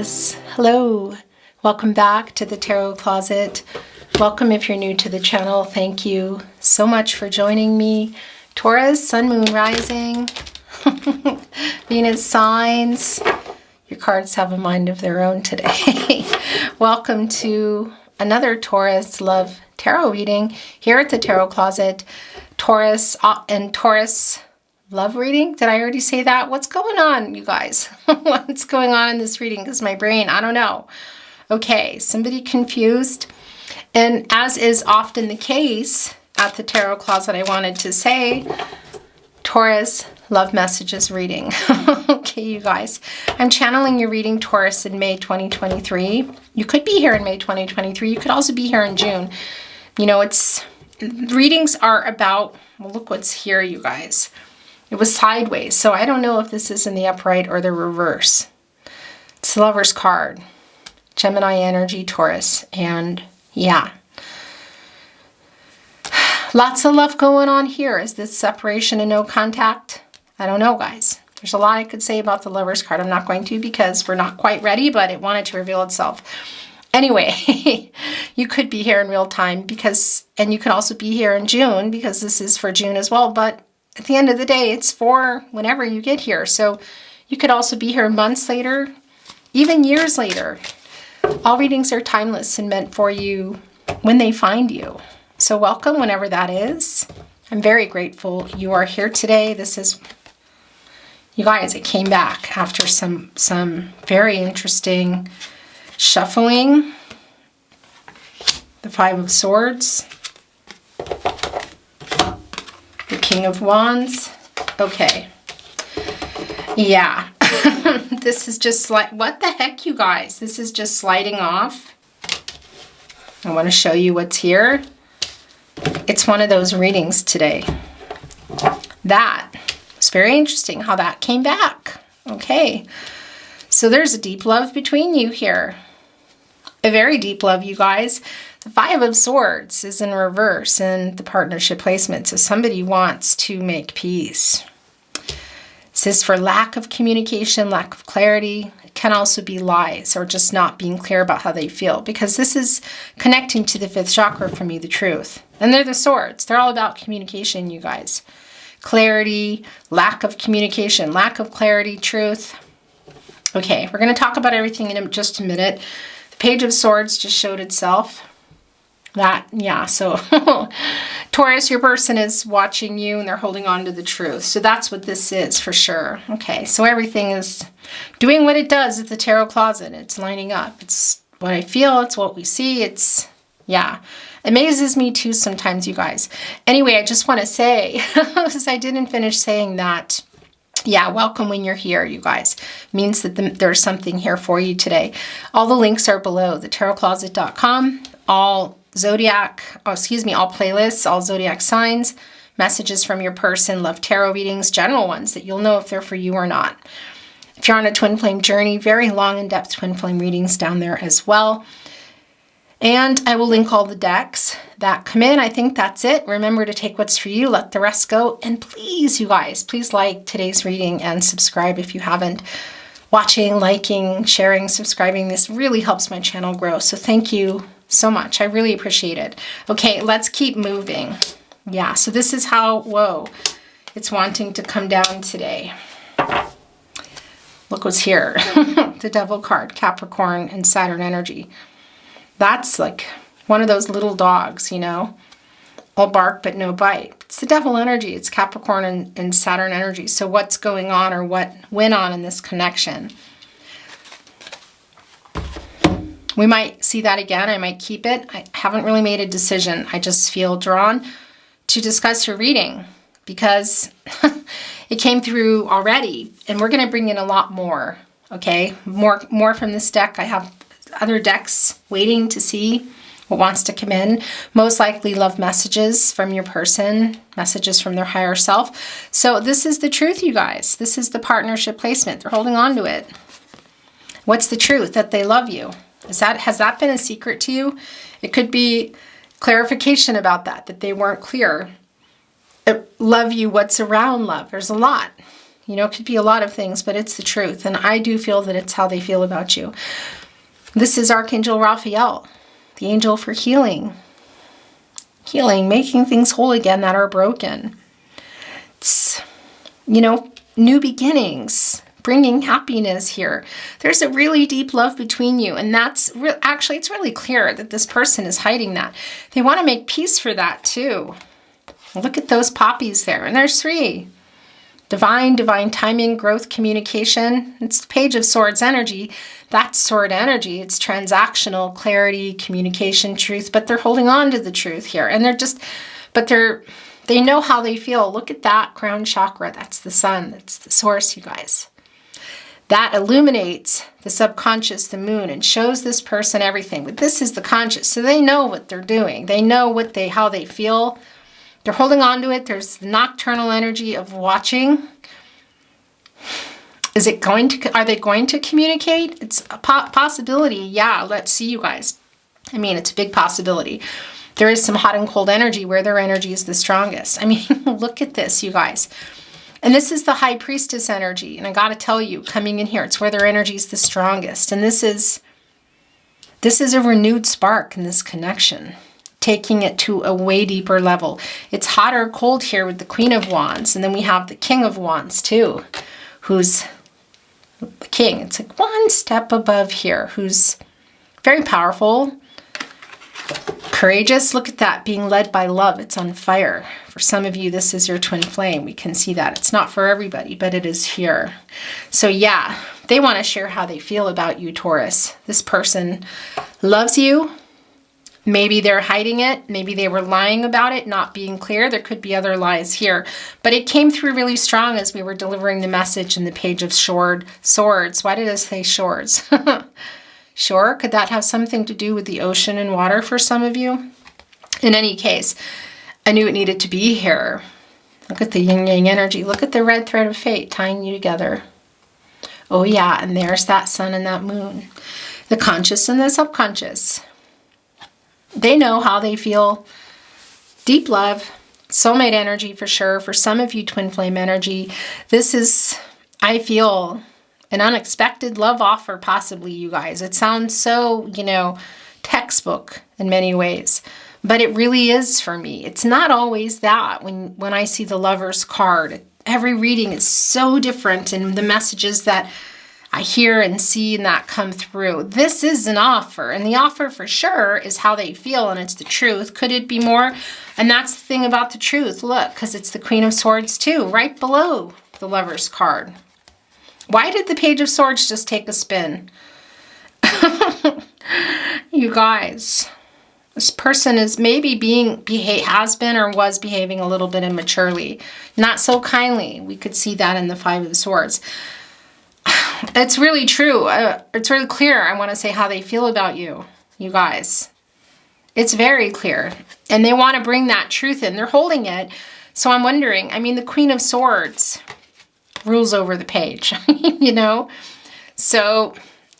Taurus. Hello. Welcome back to the Tarot Closet. Welcome if you're new to the channel. Thank you so much for joining me. Taurus, Sun, Moon, Rising, Venus signs. Your cards have a mind of their own today. Welcome to another Taurus Love Tarot Reading here at the Tarot Closet. Taurus and Taurus Love Reading. Did I already say that? What's going on, you guys? What's going on in this reading? Because my brain, I don't know. Okay, somebody confused. And as is often the case at the Tarot Closet, I wanted to say Taurus Love Messages Reading. Okay, you guys. I'm channeling your reading, Taurus, in May 2023. You could be here in May 2023. You could also be here in June. You know, readings are about, well, look what's here, you guys. It was sideways, so I don't know if this is in the upright or the reverse. It's the Lover's card. Gemini energy, Taurus, and yeah. Lots of love going on here. Is this separation and no contact? I don't know, guys. There's a lot I could say about the Lover's card. I'm not going to because we're not quite ready, but it wanted to reveal itself. Anyway, you could be here in real time and you could also be here in June because this is for June as well, but at the end of the day, it's for whenever you get here. So you could also be here months later, even years later. All readings are timeless and meant for you when they find you. So welcome whenever that is. I'm very grateful you are here today. You guys, I came back after some very interesting shuffling. The Five of Swords. The King of Wands. Okay. Yeah. This is just like, what the heck, you guys? This is just sliding off. I want to show you what's here. It's one of those readings today. It's very interesting how that came back. Okay. So there's a deep love between you here. A very deep love, you guys. The Five of Swords is in reverse in the partnership placement. So somebody wants to make peace. This is for lack of communication, lack of clarity. It can also be lies or just not being clear about how they feel, because this is connecting to the fifth chakra from you, the truth. And they're the swords. They're all about communication, you guys. Clarity, lack of communication, lack of clarity, truth. Okay, we're going to talk about everything in just a minute. The Page of Swords just showed itself. So Taurus, your person is watching you and they're holding on to the truth. So that's what this is for sure. Okay, so everything is doing what it does at the Tarot Closet. It's lining up. It's what I feel. It's what we see. Amazes me too sometimes, you guys. Anyway, I just want to say, because I didn't finish saying that, welcome when you're here, you guys. Means that there's something here for you today. All the links are below, thetarotcloset.com. All playlists, all zodiac signs, messages from your person, love tarot readings, general ones that you'll know if they're for you or not. If you're on a twin flame journey, very long in-depth twin flame readings down there as well. And I will link all the decks that come in. I think that's it. Remember to take what's for you, let the rest go. And please, you guys, please like today's reading and subscribe if you haven't. Watching, liking, sharing, subscribing, this really helps my channel grow. So thank you so much. I really appreciate it. Okay, let's keep moving. Yeah, so this is how, it's wanting to come down today. Look what's here. The Devil card, Capricorn and Saturn energy. That's like one of those little dogs, you know, all bark but no bite. It's the Devil energy. It's Capricorn and Saturn energy. So what's going on or what went on in this connection? We might see that again. I might keep it. I haven't really made a decision. I just feel drawn to discuss your reading because it came through already. And we're going to bring in a lot more, okay? More from this deck. I have other decks waiting to see what wants to come in. Most likely love messages from your person, messages from their higher self. So this is the truth, you guys. This is the partnership placement. They're holding on to it. What's the truth? That they love you. Has that been a secret to you? It could be clarification about that they weren't clear. Love you, what's around love? There's a lot. You know, it could be a lot of things, but it's the truth. And I do feel that it's how they feel about you. This is Archangel Raphael, the angel for healing. Healing, making things whole again that are broken. It's, you know, new beginnings, bringing happiness here. There's a really deep love between you. And that's actually, it's really clear that this person is hiding that. They want to make peace for that too. Look at those poppies there. And there's 3. Divine timing, growth, communication. It's the Page of Swords energy. That's sword energy. It's transactional, clarity, communication, truth, but they're holding on to the truth here. And they know how they feel. Look at that crown chakra. That's the sun. That's the source, you guys. That illuminates the subconscious, the moon, and shows this person everything. But this is the conscious. So they know what they're doing. They know how they feel. They're holding on to it. There's the nocturnal energy of watching. Are they going to communicate? It's a possibility. Yeah, let's see, you guys. I mean, it's a big possibility. There is some hot and cold energy where their energy is the strongest. I mean, look at this, you guys. And this is the High Priestess energy. And I got to tell you, coming in here, it's where their energy is the strongest. And this is a renewed spark in this connection, taking it to a way deeper level. It's hot or cold here with the Queen of Wands. And then we have the King of Wands too, who's the king. It's like one step above here, who's very powerful, courageous. Look at that, being led by love. It's on fire. For some of you, this is your twin flame. We can see that. It's not for everybody, but it is here. So yeah, they want to share how they feel about you, Taurus. This person loves you. Maybe they're hiding it. Maybe they were lying about it, not being clear. There could be other lies here. But it came through really strong as we were delivering the message in the Page of Swords. Why did I say swords? Sure, could that have something to do with the ocean and water for some of you? In any case, I knew it needed to be here. Look at the yin-yang energy. Look at the red thread of fate tying you together. Oh yeah, and there's that sun and that moon. The conscious and the subconscious. They know how they feel. Deep love, soulmate energy for sure. For some of you, twin flame energy. This is, I feel, an unexpected love offer, possibly, you guys. It sounds so, you know, textbook in many ways. But it really is for me. It's not always that. When I see the Lover's card, every reading is so different in the messages that I hear and see and that come through. This is an offer, and the offer for sure is how they feel, and it's the truth. Could it be more? And that's the thing about the truth. Look, because it's the Queen of Swords too, right below the Lover's card. Why did the Page of Swords just take a spin? You guys, this person is maybe has been or was behaving a little bit immaturely, not so kindly. We could see that in the Five of Swords. It's really true. It's really clear. I want to say how they feel about you, you guys. It's very clear. And they want to bring that truth in. They're holding it. So I'm wondering, I mean, the Queen of Swords rules over the page, you know? So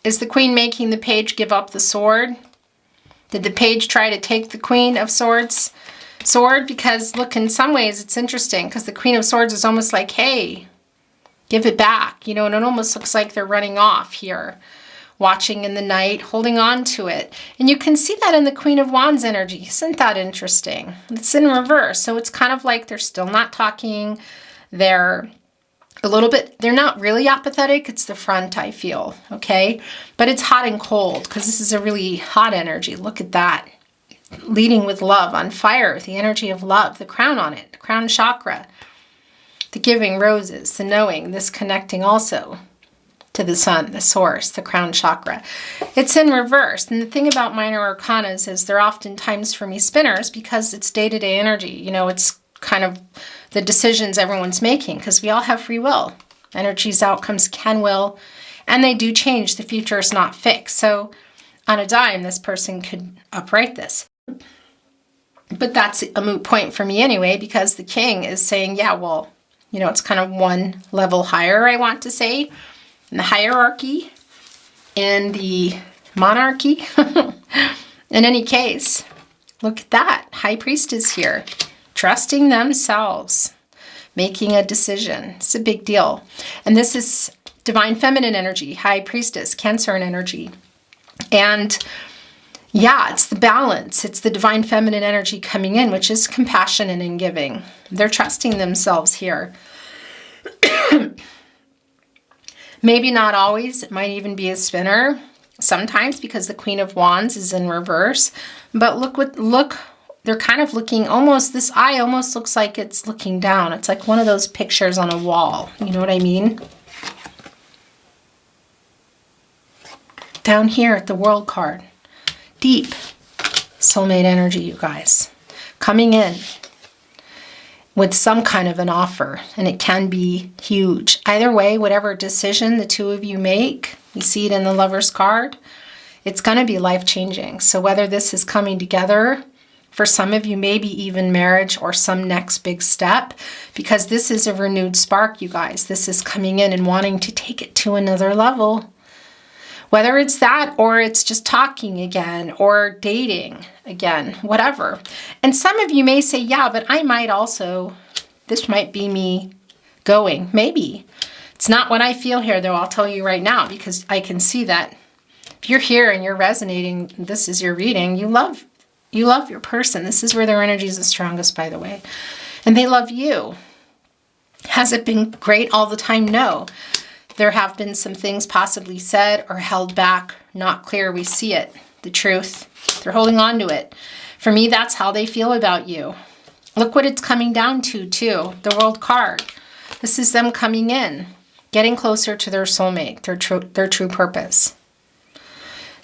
is the Queen making the page give up the sword? Did the page try to take the Queen of Swords sword? Because look, in some ways it's interesting because the Queen of Swords is almost like, hey, give it back, you know, and it almost looks like they're running off here, watching in the night, holding on to it. And you can see that in the Queen of Wands energy. Isn't that interesting? It's in reverse. So it's kind of like they're still not talking. They're a little bit, they're not really apathetic. It's the front, I feel, okay? But it's hot and cold because this is a really hot energy. Look at that. Leading with love, on fire, the energy of love, the crown on it, the crown chakra. The giving roses, the knowing, this connecting also to the sun, the source, the crown chakra. It's in reverse. And the thing about minor arcanas is they're oftentimes, for me, spinners because it's day-to-day energy. You know, it's kind of the decisions everyone's making because we all have free will. Energies, outcomes can will, and they do change. The future is not fixed. So on a dime, this person could upright this. But that's a moot point for me anyway because the king is saying, yeah, well, you know, it's kind of one level higher, I want to say, in the hierarchy, in the monarchy. In any case, look at that. High Priestess here, trusting themselves, making a decision. It's a big deal. And this is divine feminine energy, high priestess, Cancer energy. And yeah, it's the balance. It's the divine feminine energy coming in, which is compassionate and giving. They're trusting themselves here. Maybe not always. It might even be a spinner sometimes because the Queen of Wands is in reverse. But look, they're kind of looking almost, this eye almost looks like it's looking down. It's like one of those pictures on a wall. You know what I mean? Down here at the World card. Deep soulmate energy, you guys. Coming in with some kind of an offer, and it can be huge. Either way, whatever decision the two of you make, you see it in the Lover's card, it's going to be life-changing. So whether this is coming together, for some of you, maybe even marriage or some next big step, because this is a renewed spark, you guys. This is coming in and wanting to take it to another level. Whether it's that or it's just talking again or dating again, whatever. And some of you may say, yeah, but I might also, this might be me going. Maybe. It's not what I feel here, though, I'll tell you right now, because I can see that if you're here and you're resonating, this is your reading, you love your person. This is where their energy is the strongest, by the way. And they love you. Has it been great all the time? No. There have been some things possibly said or held back, not clear. We see it, the truth. They're holding on to it. For me, that's how they feel about you. Look what it's coming down to, too. The World card. This is them coming in, getting closer to their soulmate, their true purpose.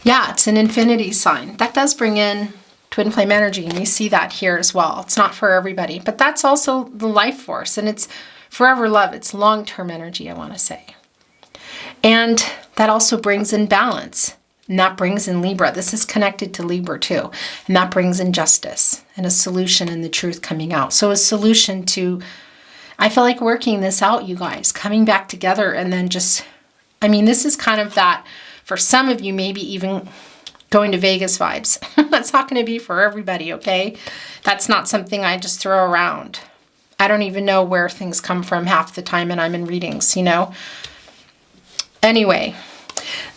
Yeah, it's an infinity sign. That does bring in twin flame energy, and you see that here as well. It's not for everybody, but that's also the life force, and it's forever love. It's long-term energy, I want to say. And that also brings in balance, and that brings in Libra. This is connected to Libra too, and that brings in justice and a solution and the truth coming out. So a solution to, I feel like working this out, you guys, coming back together, and then just, I mean, this is kind of that, for some of you, maybe even going to Vegas vibes. That's not going to be for everybody, okay? That's not something I just throw around. I don't even know where things come from half the time, and I'm in readings, you know? Anyway,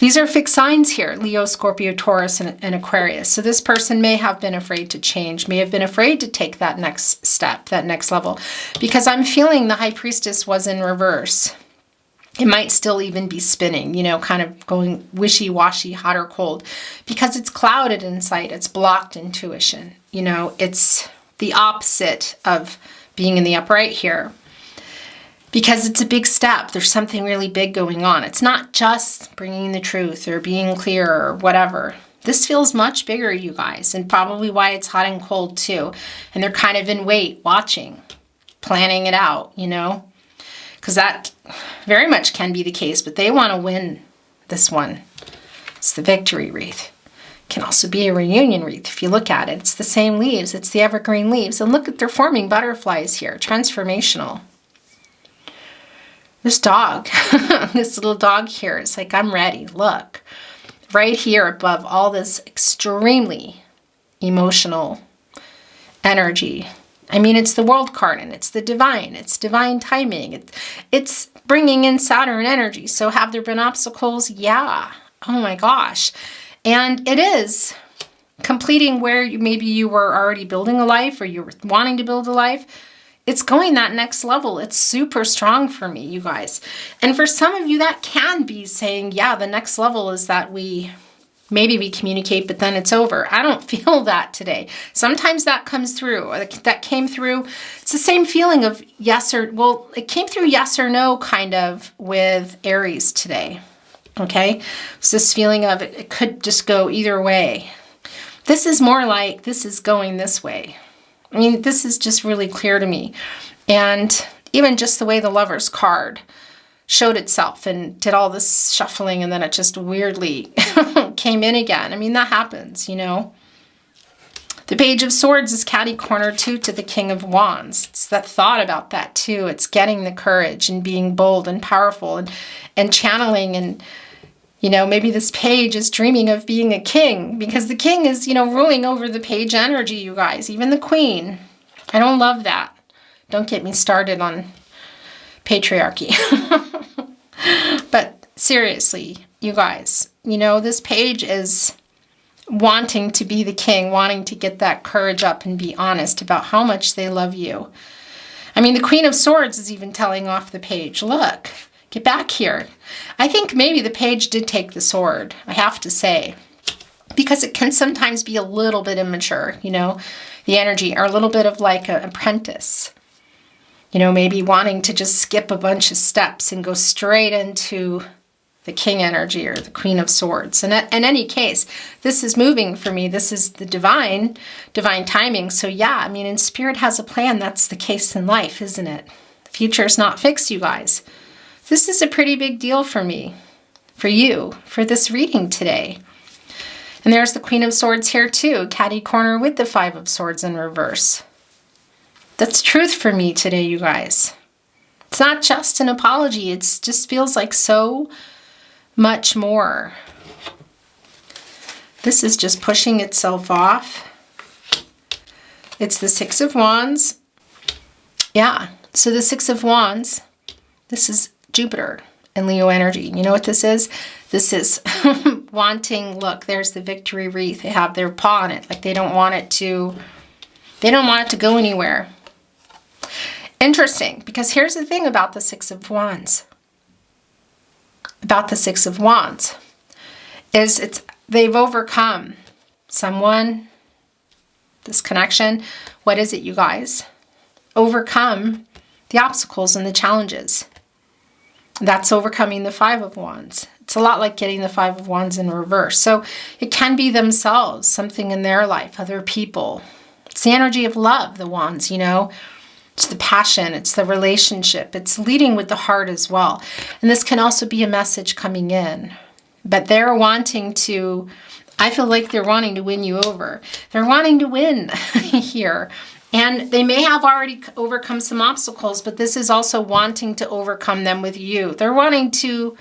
these are fixed signs here, Leo, Scorpio, Taurus, and Aquarius. So this person may have been afraid to change, may have been afraid to take that next step, that next level, because I'm feeling the High Priestess was in reverse. It might still even be spinning, you know, kind of going wishy-washy, hot or cold, because it's clouded inside. It's blocked intuition. You know, it's the opposite of being in the upright here. Because it's a big step. There's something really big going on. It's not just bringing the truth or being clear or whatever. This feels much bigger, you guys, and probably why it's hot and cold too. And they're kind of in wait, watching, planning it out, you know, because that very much can be the case, but they want to win this one. It's the victory wreath. It can also be a reunion wreath if you look at it. It's the same leaves. It's the evergreen leaves. And look at, they're forming butterflies here. Transformational. This dog, this little dog here, it's like, I'm ready. Look, right here above all this extremely emotional energy. I mean, it's the World card, and it's the divine. It's divine timing. It's bringing in Saturn energy. So have there been obstacles? Yeah. Oh my gosh. And it is completing where maybe you were already building a life, or you were wanting to build a life. It's going that next level. It's super strong for me, you guys. And for some of you, that can be saying, yeah, the next level is that maybe we communicate, but then it's over. I don't feel that today. Sometimes that comes through. That came through. It's the same feeling of yes or, well, it came through yes or no kind of with Aries today. Okay? It's this feeling of it could just go either way. This is more like this is going this way. I mean, this is just really clear to me. And even just the way the Lover's card showed itself and did all this shuffling, and then it just weirdly came in again. I mean, that happens, you know. The Page of Swords is catty-corner too to the King of Wands. It's that thought about that too. It's getting the courage and being bold and powerful and channeling, and you know, maybe this page is dreaming of being a king, because the king is, you know, ruling over the page energy, you guys, even the queen. I don't love that. Don't get me started on patriarchy. But seriously, you guys, you know, this page is wanting to be the king, wanting to get that courage up and be honest about how much they love you. I mean, the Queen of Swords is even telling off the page, look, get back here. I think maybe the page did take the sword, I have to say, because it can sometimes be a little bit immature, you know, the energy, or a little bit of like an apprentice. You know, maybe wanting to just skip a bunch of steps and go straight into the king energy or the Queen of Swords. And in any case, this is moving for me. This is the divine timing. So yeah, I mean, and Spirit has a plan. That's the case in life, isn't it? The future is not fixed, you guys. This is a pretty big deal for me, for you, for this reading today. And there's the Queen of Swords here too, catty corner with the Five of Swords in reverse. That's truth for me today, you guys. It's not just an apology. It just feels like so much more. This is just pushing itself off. It's the Six of Wands. Yeah, so the Six of Wands, this is Jupiter and Leo energy. You know what this is? This is wanting, look, there's the victory wreath. They have their paw on it. Like they don't want it to go anywhere. Interesting, because here's the thing about the Six of Wands. About the Six of Wands is they've overcome someone, this connection. What is it, you guys? Overcome the obstacles and the challenges. That's overcoming the Five of Wands. It's a lot like getting the Five of Wands in reverse. So it can be themselves, something in their life, other people. It's the energy of love, the Wands, you know. It's the passion, it's the relationship, it's leading with the heart as well. And this can also be a message coming in. But they're wanting to, I feel like they're wanting to win you over. They're wanting to win here. And they may have already overcome some obstacles, but this is also wanting to overcome them with you. They're wanting to,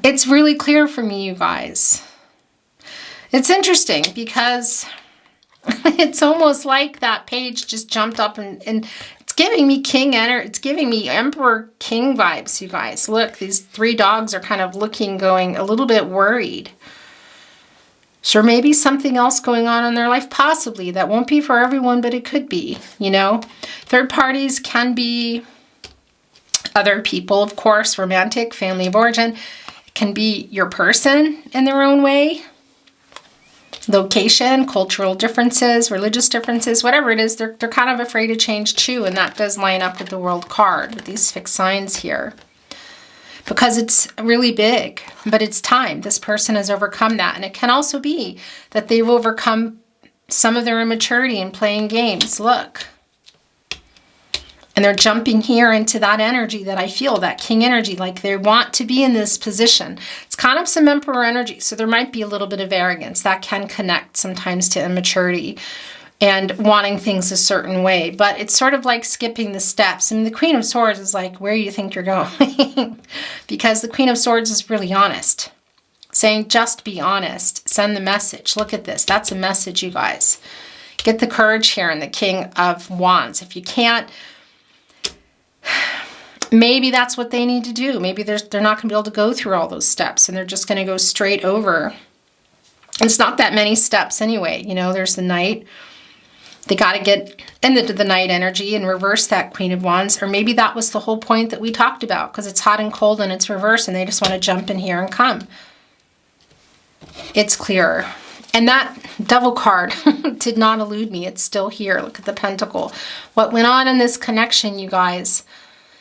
it's really clear for me, you guys. It's interesting because it's almost like that page just jumped up and it's giving me king energy. It's giving me emperor king vibes, you guys. Look, these three dogs are kind of looking, going a little bit worried. So maybe something else going on in their life, possibly. That won't be for everyone, but it could be, you know. Third parties can be other people, of course, romantic, family of origin. It can be your person in their own way. Location, cultural differences, religious differences, whatever it is, they're kind of afraid to change too, and that does line up with the World card, with these fixed signs here. Because it's really big, but it's time. This person has overcome that, and it can also be that they've overcome some of their immaturity in playing games. Look. And they're jumping here into that energy that I feel, that king energy, like they want to be in this position. It's kind of some emperor energy, so there might be a little bit of arrogance. That can connect sometimes to immaturity and wanting things a certain way. But it's sort of like skipping the steps. I mean, the Queen of Swords is like, where do you think you're going? Because the Queen of Swords is really honest. Saying, just be honest. Send the message. Look at this. That's a message, you guys. Get the courage here in the King of Wands. If you can't, maybe that's what they need to do. Maybe they're not going to be able to go through all those steps and they're just going to go straight over. And it's not that many steps anyway. You know, there's the Knight. They got to get into the Knight energy and reverse that Queen of Wands. Or maybe that was the whole point that we talked about, because it's hot and cold and it's reverse and they just want to jump in here and come. It's clearer. And that Devil card did not elude me. It's still here. Look at the Pentacle. What went on in this connection, you guys,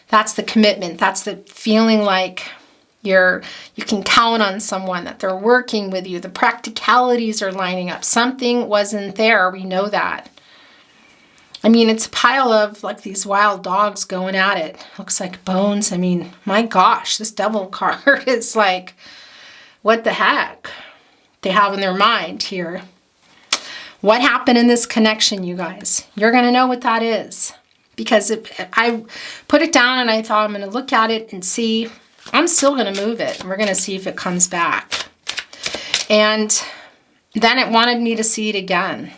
that's the commitment. That's the feeling like you can count on someone, that they're working with you. The practicalities are lining up. Something wasn't there. We know that. I mean, it's a pile of like these wild dogs going at it. Looks like bones. I mean, my gosh, this Devil card is like, what the heck they have in their mind here. What happened in this connection, you guys? You're going to know what that is. Because I put it down and I thought I'm going to look at it and see. I'm still going to move it. And we're going to see if it comes back. And then it wanted me to see it again.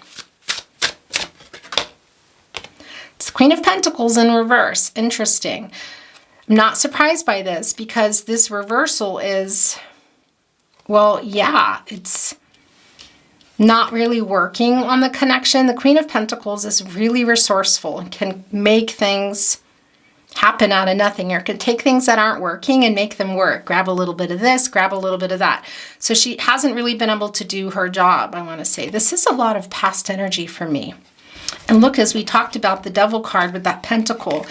Queen of Pentacles in reverse. Interesting. I'm not surprised by this because this reversal is, well, yeah, it's not really working on the connection. The Queen of Pentacles is really resourceful and can make things happen out of nothing, or can take things that aren't working and make them work. Grab a little bit of this, grab a little bit of that. So she hasn't really been able to do her job, I want to say. This is a lot of past energy for me. And look, as we talked about the Devil card with that pentacle,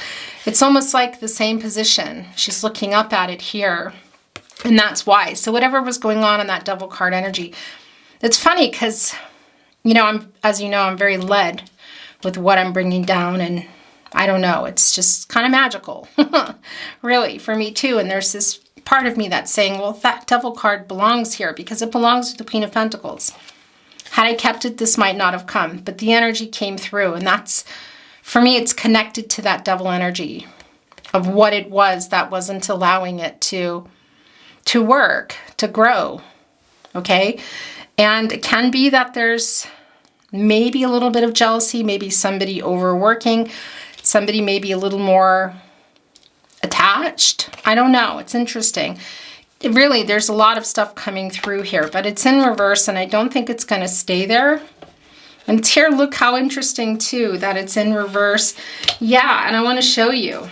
it's almost like the same position. She's looking up at it here, and that's why. So whatever was going on in that Devil card energy, it's funny because, you know, as you know, I'm very led with what I'm bringing down, and I don't know, it's just kind of magical, really, for me too. And there's this part of me that's saying, well, that Devil card belongs here because it belongs to the Queen of Pentacles. Had I kept it, this might not have come, but the energy came through, and that's, for me, it's connected to that Devil energy of what it was that wasn't allowing it to work, to grow, okay? And it can be that there's maybe a little bit of jealousy, maybe somebody overworking, somebody maybe a little more attached. I don't know. It's interesting. Really, there's a lot of stuff coming through here, but it's in reverse, and I don't think it's going to stay there. And it's here, look how interesting, too, that it's in reverse. Yeah, and I want to show you.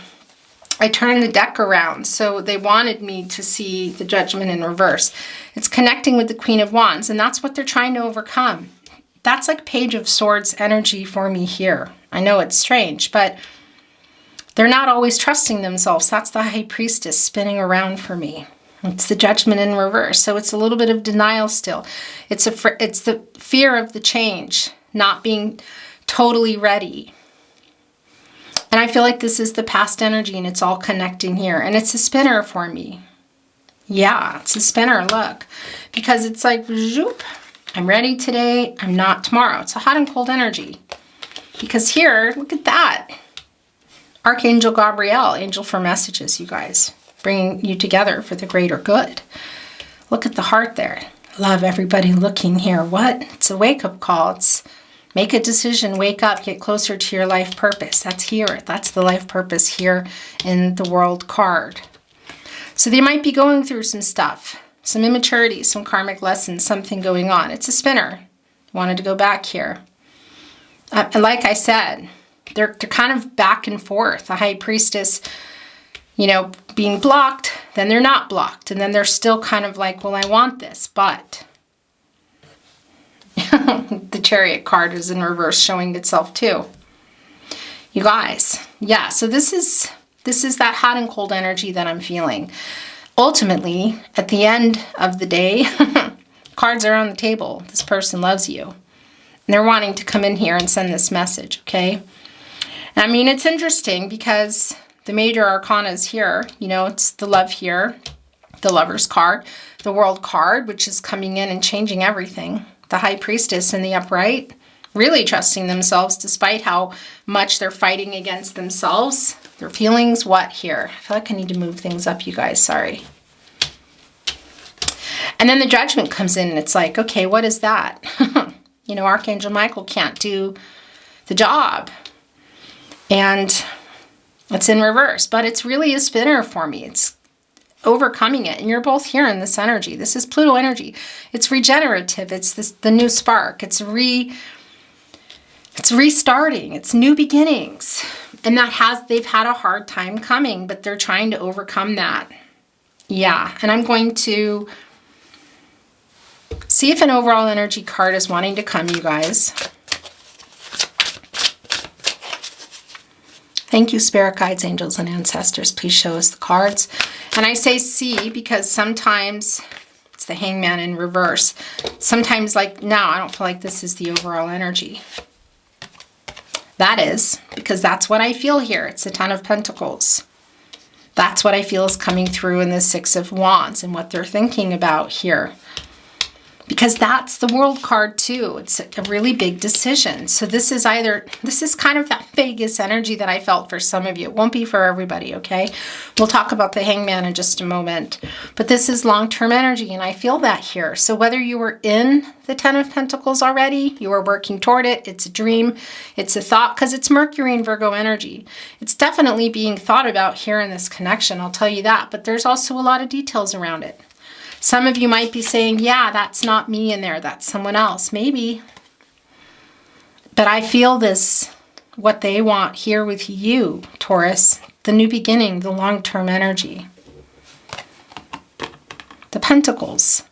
I turned the deck around, so they wanted me to see the Judgment in reverse. It's connecting with the Queen of Wands, and that's what they're trying to overcome. That's like Page of Swords energy for me here. I know it's strange, but they're not always trusting themselves. That's the High Priestess spinning around for me. It's the Judgment in reverse. So it's a little bit of denial still. It's the fear of the change, not being totally ready. And I feel like this is the past energy, and it's all connecting here. And it's a spinner for me. Yeah, it's a spinner, look. Because it's like, zoop, I'm ready today, I'm not tomorrow. It's a hot and cold energy. Because here, look at that. Archangel Gabriel, angel for messages, you guys. Bringing you together for the greater good. Look at the heart there. Love everybody looking here. What? It's a wake-up call. It's make a decision, wake up, get closer to your life purpose. That's here. That's the life purpose here in the World card. So they might be going through some stuff, some immaturity, some karmic lessons, something going on. It's a spinner. Wanted to go back here. And like I said, they're kind of back and forth. The High Priestess, you know, being blocked, then they're not blocked. And then they're still kind of like, well, I want this, but the Chariot card is in reverse showing itself too. You guys, yeah, so this is that hot and cold energy that I'm feeling. Ultimately, at the end of the day, cards are on the table. This person loves you. And they're wanting to come in here and send this message, okay? I mean, it's interesting because the major arcana is here. You know, it's the love here, the Lover's card, the World card, which is coming in and changing everything. The High Priestess in the upright, really trusting themselves despite how much they're fighting against themselves. Their feelings, what here? I feel like I need to move things up, you guys. Sorry. And then the Judgment comes in, and it's like, okay, what is that? You know, Archangel Michael can't do the job. And it's in reverse, but it's really a spinner for me. It's overcoming it, and you're both here in this energy. This is Pluto energy. It's regenerative. It's the new spark. It's restarting. It's new beginnings. And they've had a hard time coming, but they're trying to overcome that. Yeah, and I'm going to see if an overall energy card is wanting to come, you guys. Thank you, Spirit Guides, Angels, and Ancestors. Please show us the cards. And I say see because sometimes it's the Hangman in reverse. Sometimes, like now, I don't feel like this is the overall energy. That is, because that's what I feel here. It's the Ten of Pentacles. That's what I feel is coming through in the Six of Wands and what they're thinking about here. Because that's the World card too. It's a really big decision. So this is kind of that Vegas energy that I felt for some of you. It won't be for everybody, okay? We'll talk about the Hangman in just a moment. But this is long-term energy, and I feel that here. So whether you were in the Ten of Pentacles already, you are working toward it, it's a dream, it's a thought, because it's Mercury and Virgo energy. It's definitely being thought about here in this connection, I'll tell you that. But there's also a lot of details around it. Some of you might be saying, yeah, that's not me in there. That's someone else. Maybe. But I feel this, what they want here with you, Taurus. The new beginning, the long-term energy. The Pentacles.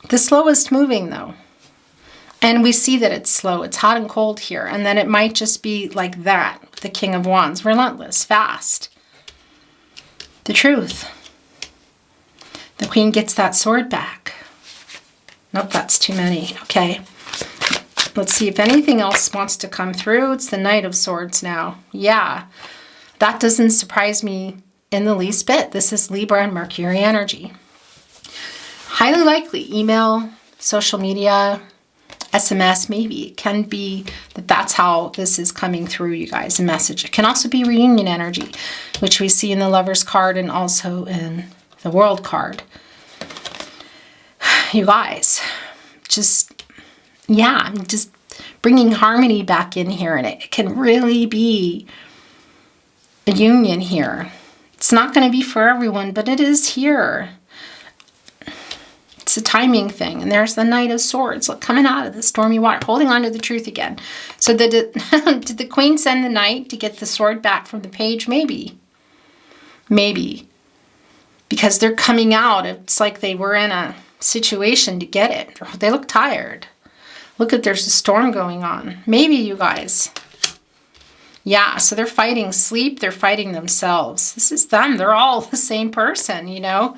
The slowest moving, though. And we see that it's slow. It's hot and cold here. And then it might just be like that. The King of Wands. Relentless. Fast. The Truth. The Queen gets that sword back. Nope, that's too many. Okay. Let's see if anything else wants to come through. It's the Knight of Swords now. Yeah. That doesn't surprise me in the least bit. This is Libra and Mercury energy. Highly likely email, social media, SMS maybe. It can be that that's how this is coming through, you guys, a message. It can also be reunion energy, which we see in the Lovers card and also in the World card. You guys, just bringing harmony back in here, and it can really be a union here. It's not going to be for everyone, but it is here. It's a timing thing. And there's the Knight of Swords, look, coming out of the stormy water, holding on to the truth again. So did the Queen send the Knight to get the sword back from the page? Maybe. Maybe. Because they're coming out. It's like they were in a situation to get it. They look tired. Look at, there's a storm going on. Maybe, you guys. Yeah, so they're fighting sleep. They're fighting themselves. This is them. They're all the same person, you know.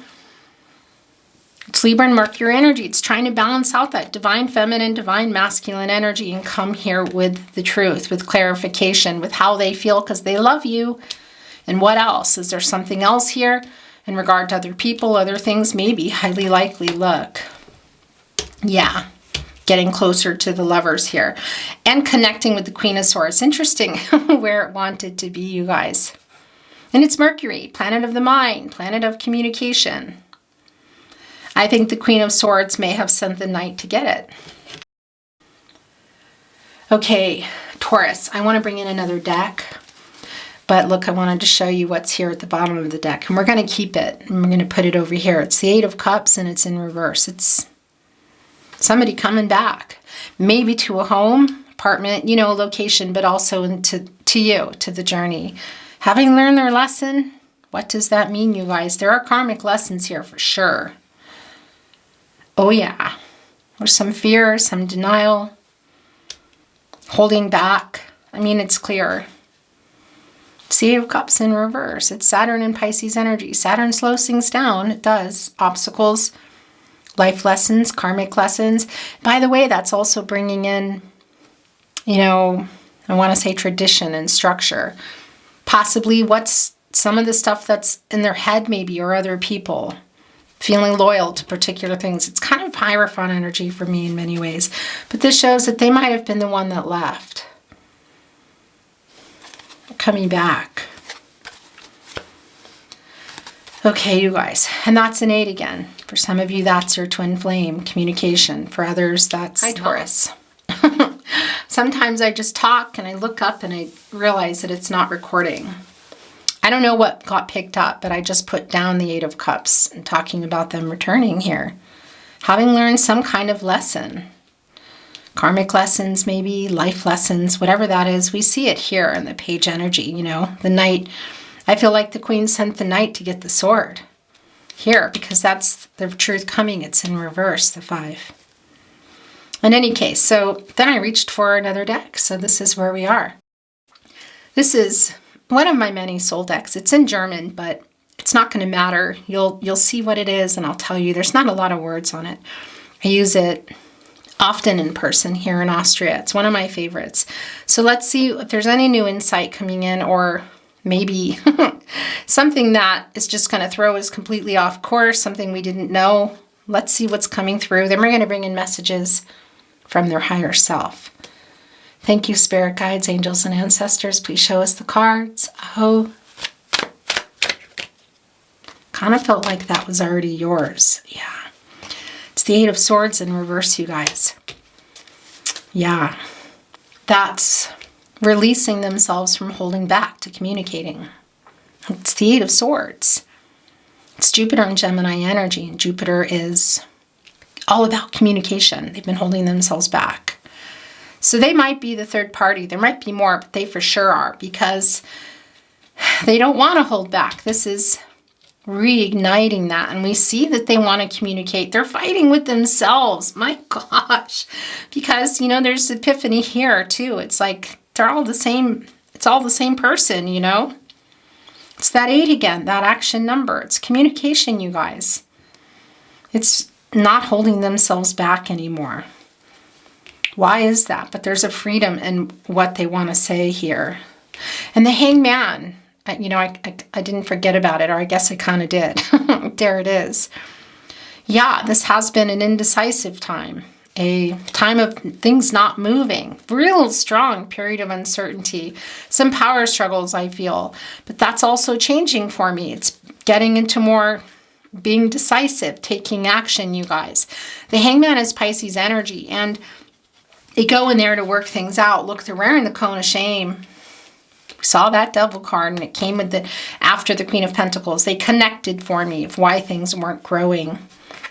It's Libra and Mercury energy. It's trying to balance out that divine feminine, divine masculine energy and come here with the truth, with clarification, with how they feel because they love you. And what else? Is there something else here in regard to other people, other things? Maybe, highly likely. Look. Yeah. Getting closer to the Lovers here. And connecting with the Queen of Swords. Interesting where it wanted to be, you guys. And it's Mercury, planet of the mind, planet of communication. I think the Queen of Swords may have sent the Knight to get it. Okay, Taurus, I want to bring in another deck. But look, I wanted to show you what's here at the bottom of the deck. And we're going to keep it. And we're going to put it over here. It's the Eight of Cups and it's in reverse. It's somebody coming back. Maybe to a home, apartment, you know, location, but also into you, to the journey. Having learned their lesson, what does that mean, you guys? There are karmic lessons here for sure. Oh yeah. There's some fear, some denial, holding back. I mean, it's clear. Eight of Cups in reverse. It's Saturn and Pisces energy. Saturn slows things down. It does. Obstacles, life lessons, karmic lessons. By the way, that's also bringing in, you know, I want to say tradition and structure. Possibly what's some of the stuff that's in their head maybe, or other people. Feeling loyal to particular things. It's kind of Hierophant energy for me in many ways. But this shows that they might have been the one that left. Coming back. Okay, you guys. And that's an 8 again. For some of you, that's your twin flame communication. For others, that's... Hi, Taurus. Sometimes I just talk and I look up and I realize that it's not recording. I don't know what got picked up, but I just put down the Eight of Cups and talking about them returning here. Having learned some kind of lesson. Karmic lessons, maybe, life lessons, whatever that is. We see it here in the page energy, you know, the Knight. I feel like the Queen sent the Knight to get the sword here because that's the truth coming. It's in reverse, the 5. In any case, so then I reached for another deck. So this is where we are. This is one of my many soul decks. It's in German, but it's not going to matter. You'll see what it is, and I'll tell you. There's not a lot of words on it. I use it often in person here in Austria. It's one of my favorites. So let's see if there's any new insight coming in, or maybe something that is just going to throw us completely off course, something we didn't know. Let's see what's coming through. Then we're going to bring in messages from their higher self. Thank you, spirit guides, angels, and ancestors. Please show us the cards. Oh, kind of felt like that was already yours. Yeah. It's the Eight of Swords in reverse, you guys. Yeah. That's releasing themselves from holding back to communicating. It's the Eight of Swords. It's Jupiter and Gemini energy, and Jupiter is all about communication. They've been holding themselves back. So they might be the third party. There might be more, but they for sure are, because they don't want to hold back. This is reigniting that, and we see that they want to communicate. They're fighting with themselves. My gosh. Because, you know, there's epiphany here too. It's like they're all the same. It's all the same person, you know. It's that 8 again, that action number. It's communication, you guys. It's not holding themselves back anymore. Why is that? But there's a freedom in what they want to say here. And the Hangman, you know, I didn't forget about it, or I guess I kind of did. There it is. Yeah, this has been an indecisive time. A time of things not moving. Real strong period of uncertainty. Some power struggles, I feel. But that's also changing for me. It's getting into more being decisive, taking action, you guys. The Hangman is Pisces energy, and they go in there to work things out. Look, they're wearing the cone of shame. We saw that Devil card, and it came with after the Queen of Pentacles. They connected for me of why things weren't growing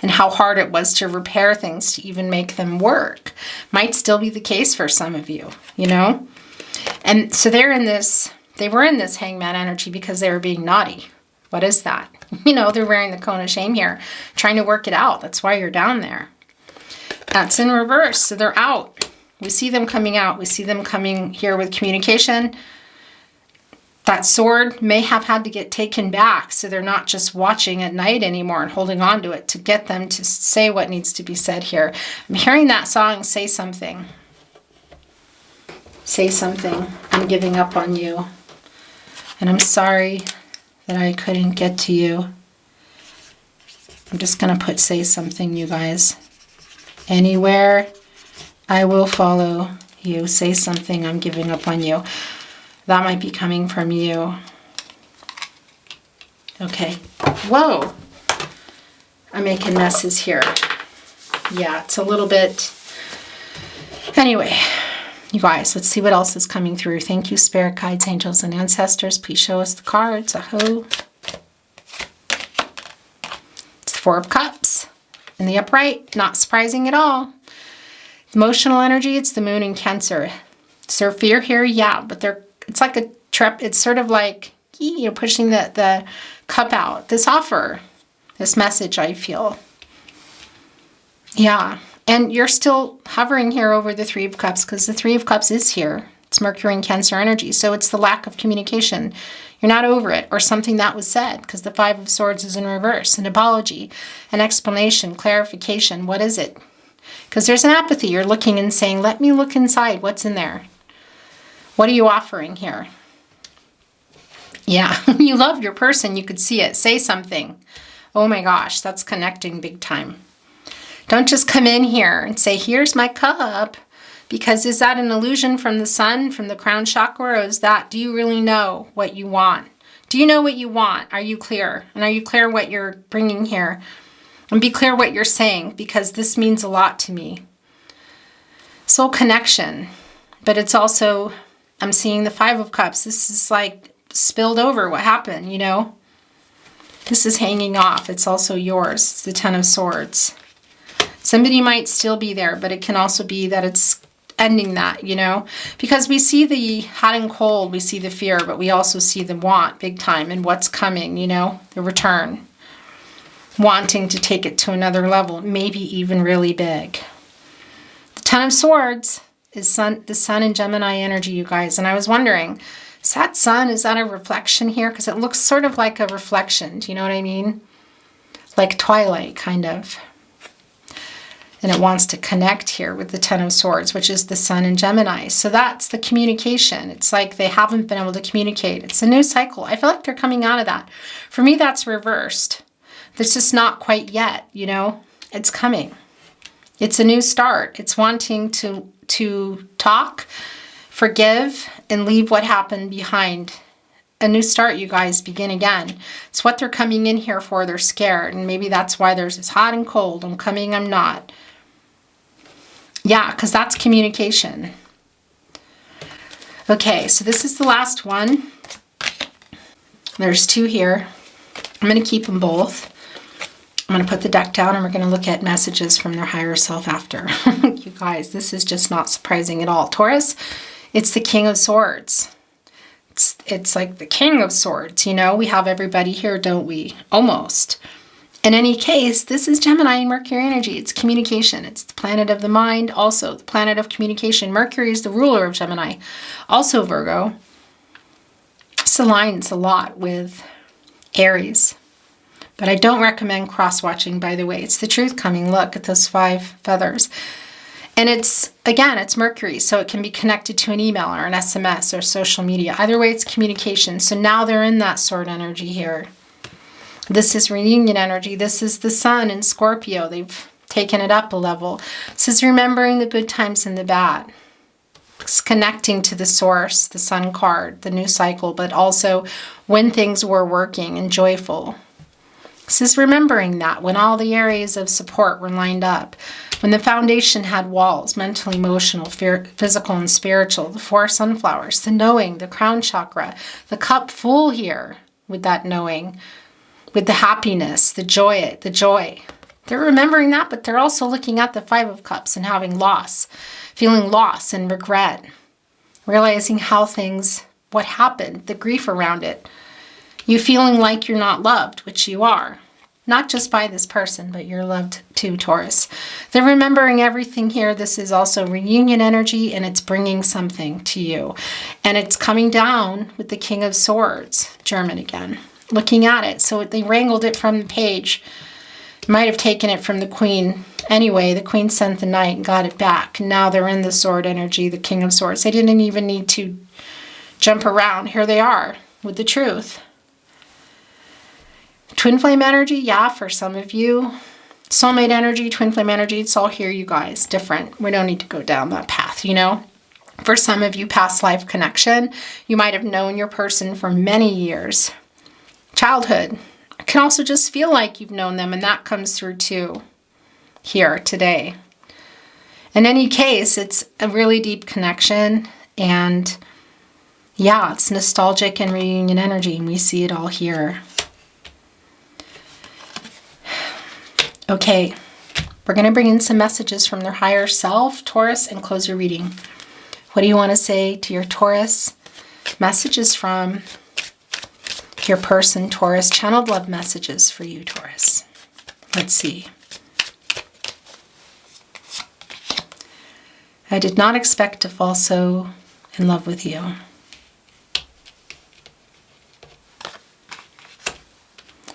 and how hard it was to repair things to even make them work. Might still be the case for some of you, you know? And so they were in this Hangman energy because they were being naughty. What is that? You know, they're wearing the cone of shame here, trying to work it out. That's why you're down there. That's in reverse. So they're out. We see them coming out. We see them coming here with communication. That sword may have had to get taken back, so they're not just watching at night anymore and holding on to it to get them to say what needs to be said here. I'm hearing that song, Say Something. Say something. I'm giving up on you. And I'm sorry that I couldn't get to you. I'm just going to put Say Something, you guys. Anywhere I will follow you. Say something. I'm giving up on you. That might be coming from you. Okay. Whoa. I'm making messes here. Yeah, it's a little bit. Anyway, you guys, let's see what else is coming through. Thank you, spirit guides, angels, and ancestors. Please show us the cards. Aho. It's the Four of Cups in the upright. Not surprising at all. Emotional energy, it's the Moon in Cancer. Is there fear here? Yeah, but it's like a trap. It's sort of like, you know, pushing the cup out. This offer, this message, I feel. Yeah, and you're still hovering here over the Three of Cups because the Three of Cups is here. It's Mercury and Cancer energy, so it's the lack of communication. You're not over it, or something that was said, because the Five of Swords is in reverse. An apology, an explanation, clarification. What is it? Because there's an apathy. You're looking and saying, let me look inside. What's in there? What are you offering here? Yeah, you love your person. You could see it. Say something. Oh my gosh, that's connecting big time. Don't just come in here and say, here's my cup. Because is that an illusion from the sun, from the crown chakra? Or is that, do you really know what you want? Do you know what you want? Are you clear? And are you clear what you're bringing here? And be clear what you're saying, because this means a lot to me. Soul connection. But it's also, I'm seeing the Five of Cups. This is like spilled over. What happened, you know? This is hanging off. It's also yours. It's the Ten of Swords. Somebody might still be there, but it can also be that it's ending that, you know? Because we see the hot and cold, we see the fear, but we also see the want big time and what's coming, you know? The return. Wanting to take it to another level, maybe even really big. The Ten of Swords is the Sun and Gemini energy, you guys. And I was wondering, is that sun, is that a reflection here? Because it looks sort of like a reflection. Do you know what I mean? Like twilight, kind of. And it wants to connect here with the Ten of Swords, which is the Sun and Gemini. So that's the communication. It's like they haven't been able to communicate. It's a new cycle. I feel like they're coming out of that. For me, that's reversed. It's just not quite yet, you know? It's coming. It's a new start. It's wanting to talk, forgive, and leave what happened behind. A new start, you guys. Begin again. It's what they're coming in here for. They're scared. And maybe that's why there's this hot and cold. I'm coming, I'm not. Yeah, because that's communication. Okay, so this is the last one. There's 2 here. I'm going to keep them both. I'm going to put the deck down and we're going to look at messages from their higher self after. You guys, this is just not surprising at all. Taurus, it's the King of Swords. It's like the King of Swords, you know? We have everybody here, don't we? Almost. In any case, this is Gemini and Mercury energy. It's communication. It's the planet of the mind, also the planet of communication. Mercury is the ruler of Gemini. Also Virgo. This aligns a lot with Aries. But I don't recommend cross-watching, by the way. It's the truth coming. Look at those 5 feathers. And it's, again, it's Mercury, so it can be connected to an email or an SMS or social media. Either way, it's communication. So now they're in that sword energy here. This is reunion energy. This is the sun in Scorpio. They've taken it up a level. This is remembering the good times and the bad. It's connecting to the source, the sun card, the new cycle, but also when things were working and joyful. This is remembering that when all the areas of support were lined up, when the foundation had walls, mental, emotional, physical, and spiritual, the 4 sunflowers, the knowing, the crown chakra, the cup full here with that knowing, with the happiness, the joy. They're remembering that, but they're also looking at the 5 of Cups and having loss, feeling loss and regret, realizing how things, what happened, the grief around it. You feeling like you're not loved, which you are. Not just by this person, but you're loved too, Taurus. They're remembering everything here. This is also reunion energy, and it's bringing something to you. And it's coming down with the King of Swords, German again. Looking at it. So they wrangled it from the page. Might have taken it from the Queen. Anyway, the Queen sent the Knight and got it back. And now they're in the sword energy, the King of Swords. They didn't even need to jump around. Here they are with the truth. Twin flame energy, yeah, for some of you. Soulmate energy, twin flame energy, it's all here, you guys. Different. We don't need to go down that path, you know. For some of you, past life connection. You might have known your person for many years. Childhood. It can also just feel like you've known them, and that comes through too here today. In any case, it's a really deep connection, and yeah, it's nostalgic and reunion energy, and we see it all here. Okay, we're going to bring in some messages from their higher self, Taurus, and close your reading. What do you want to say to your Taurus? Messages from your person, Taurus. Channeled love messages for you, Taurus. Let's see. I did not expect to fall so in love with you.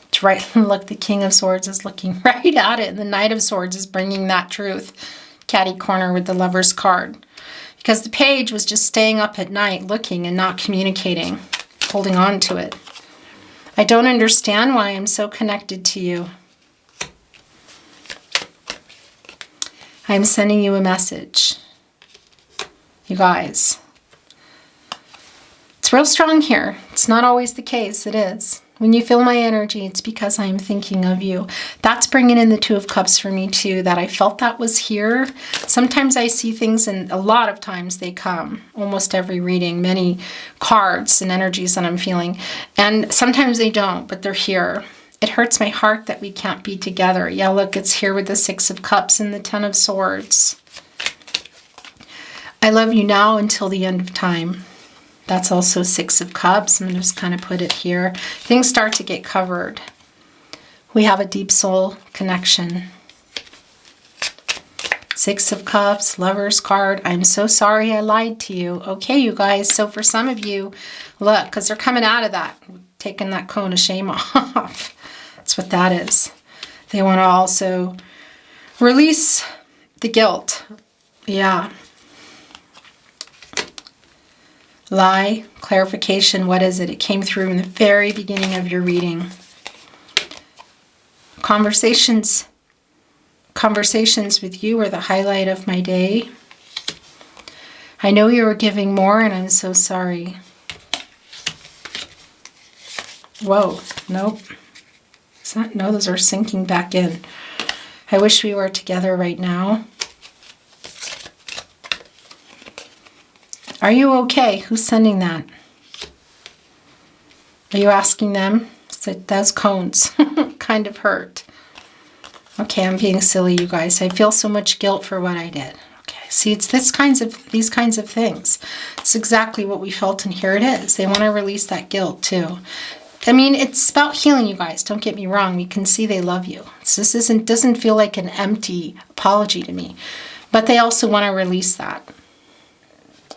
It's right. Look, the King of Swords is looking right at it, and the Knight of Swords is bringing that truth. Catty corner with the Lover's card. Because the page was just staying up at night looking and not communicating, holding on to it. I don't understand why I'm so connected to you. I'm sending you a message. You guys. It's real strong here. It's not always the case. It is. When you feel my energy, it's because I'm thinking of you. That's bringing in the 2 of Cups for me too, that I felt that was here. Sometimes I see things, and a lot of times they come. Almost every reading, many cards and energies that I'm feeling. And sometimes they don't, but they're here. It hurts my heart that we can't be together. Yeah, look, it's here with the 6 of Cups and the 10 of Swords. I love you now until the end of time. That's also 6 of Cups. I'm going to just kind of put it here. Things start to get covered. We have a deep soul connection. 6 of Cups, Lover's card. I'm so sorry I lied to you. Okay, you guys. So for some of you, look, because they're coming out of that, taking that cone of shame off. That's what that is. They want to also release the guilt. Yeah. Lie, clarification, what is it? It came through in the very beginning of your reading. Conversations conversations with you were the highlight of my day. I know you were giving more, and I'm so sorry. Whoa, nope. Is that? No, those are sinking back in. I wish we were together right now. Are you okay? Who's sending that? Are you asking them? So those cones kind of hurt. Okay, I'm being silly, you guys. I feel so much guilt for what I did. Okay, see, it's these kinds of things. It's exactly what we felt, and here it is. They want to release that guilt too. I mean, it's about healing, you guys. Don't get me wrong. You can see they love you. This doesn't feel like an empty apology to me, but they also want to release that.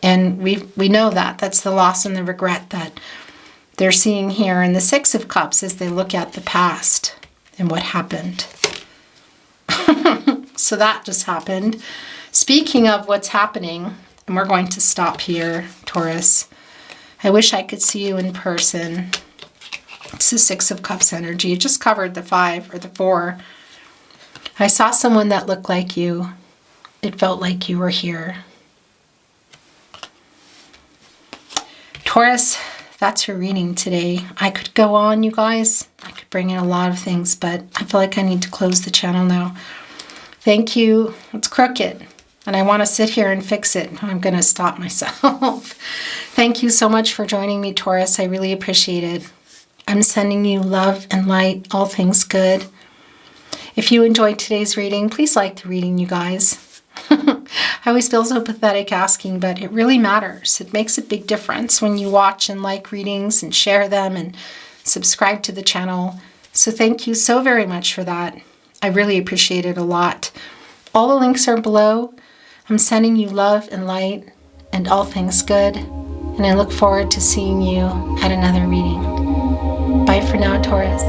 And we know that. That's the loss and the regret that they're seeing here in the Six of Cups as they look at the past and what happened. So that just happened. Speaking of what's happening, and we're going to stop here, Taurus. I wish I could see you in person. It's the Six of Cups energy. It just covered the 5 or the 4. I saw someone that looked like you. It felt like you were here. Taurus, that's your reading today. I could go on, you guys. I could bring in a lot of things, but I feel like I need to close the channel now. Thank you. It's crooked, and I want to sit here and fix it. I'm going to stop myself. Thank you so much for joining me, Taurus. I really appreciate it. I'm sending you love and light, all things good. If you enjoyed today's reading, please like the reading, you guys. I always feel so pathetic asking, but it really matters. It makes a big difference when you watch and like readings and share them and subscribe to the channel. So thank you so very much for that. I really appreciate it a lot. All the links are below. I'm sending you love and light and all things good. And I look forward to seeing you at another reading. Bye for now, Taurus.